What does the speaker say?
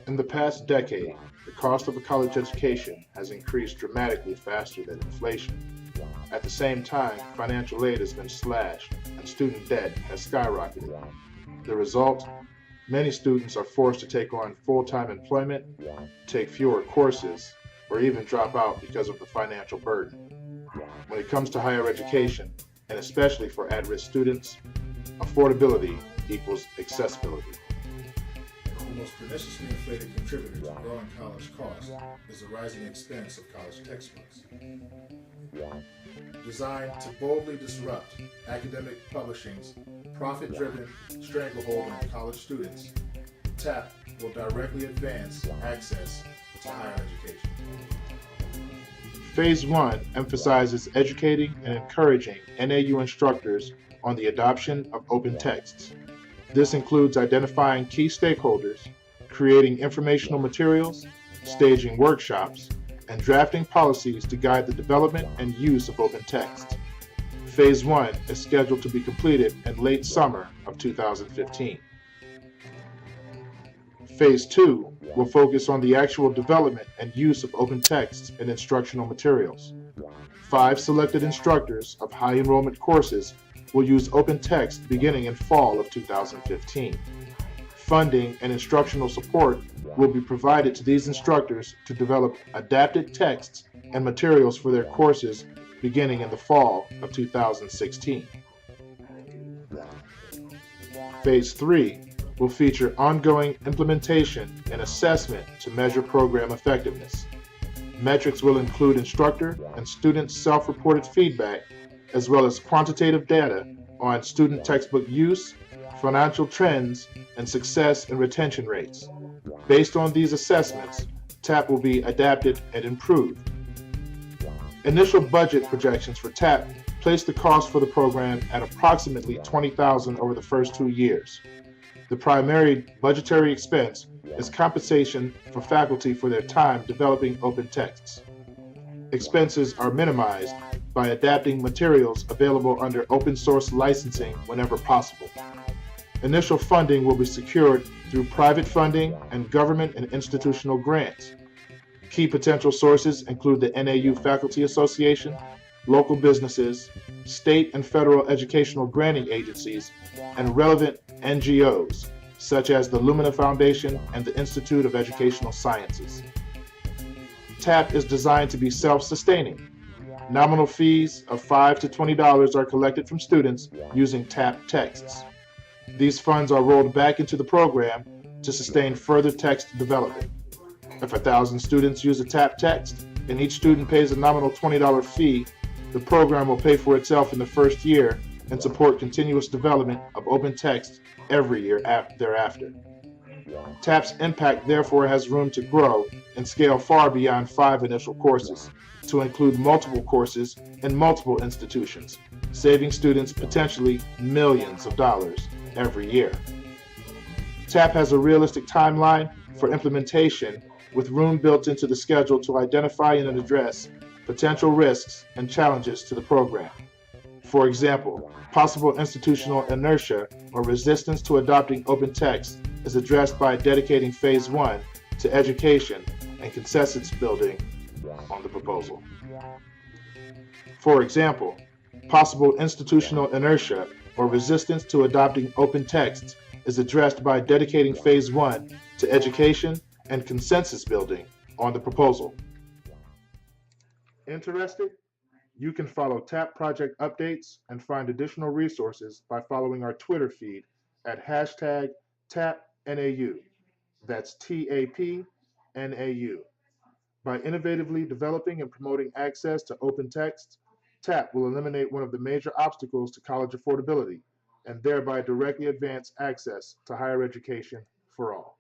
In the past decade, the cost of a college education has increased dramatically faster than inflation. At the same time, financial aid has been slashed and student debt has skyrocketed. The result? Many students are forced to take on full-time employment, take fewer courses, or even drop out because of the financial burden. When it comes to higher education, and especially for at-risk students, affordability equals accessibility. The most perniciously inflated contributor to growing college costs is the rising expense of college textbooks. Designed to boldly disrupt academic publishing's profit-driven stranglehold on college students, TAP will directly advance access to higher education. Phase 1 emphasizes educating and encouraging NAU instructors on the adoption of open texts. This includes identifying key stakeholders, creating informational materials, staging workshops, and drafting policies to guide the development and use of open text. Phase 1 is scheduled to be completed in late summer of 2015. Phase 2 will focus on the actual development and use of open texts in instructional materials. 5 selected instructors of high enrollment courses will use open text beginning in fall of 2015. Funding and instructional support will be provided to these instructors to develop adapted texts and materials for their courses beginning in the fall of 2016. Phase 3 will feature ongoing implementation and assessment to measure program effectiveness. Metrics will include instructor and student self-reported feedback, as well as quantitative data on student textbook use, financial trends, and success and retention rates. Based on these assessments, TAP will be adapted and improved. Initial budget projections for TAP place the cost for the program at approximately $20,000 over the first 2 years. The primary budgetary expense is compensation for faculty for their time developing open texts. Expenses are minimized by adapting materials available under open source licensing whenever possible. Initial funding will be secured through private funding and government and institutional grants. Key potential sources include the NAU Faculty Association, local businesses, state and federal educational granting agencies, and relevant NGOs, such as the Lumina Foundation and the Institute of Educational Sciences. TAP is designed to be self-sustaining. Nominal fees of $5 to $20 are collected from students using TAP texts. These funds are rolled back into the program to sustain further text development. If 1,000 students use a TAP text and each student pays a nominal $20 fee, the program will pay for itself in the first year and support continuous development of open text every year thereafter. TAP's impact therefore has room to grow and scale far beyond 5 initial courses, to include multiple courses in multiple institutions, saving students potentially millions of dollars every year. TAP has a realistic timeline for implementation with room built into the schedule to identify and address potential risks and challenges to the program. For example, possible institutional inertia or resistance to adopting open text is addressed by dedicating Phase 1 to education and consensus building on the proposal. For example, possible institutional inertia or resistance to adopting open texts is addressed by dedicating Phase 1 to education and consensus building on the proposal. Interested? You can follow TAP project updates and find additional resources by following our Twitter feed at #TAPNAU. That's TAPNAU. By innovatively developing and promoting access to open text, TAP will eliminate one of the major obstacles to college affordability and thereby directly advance access to higher education for all.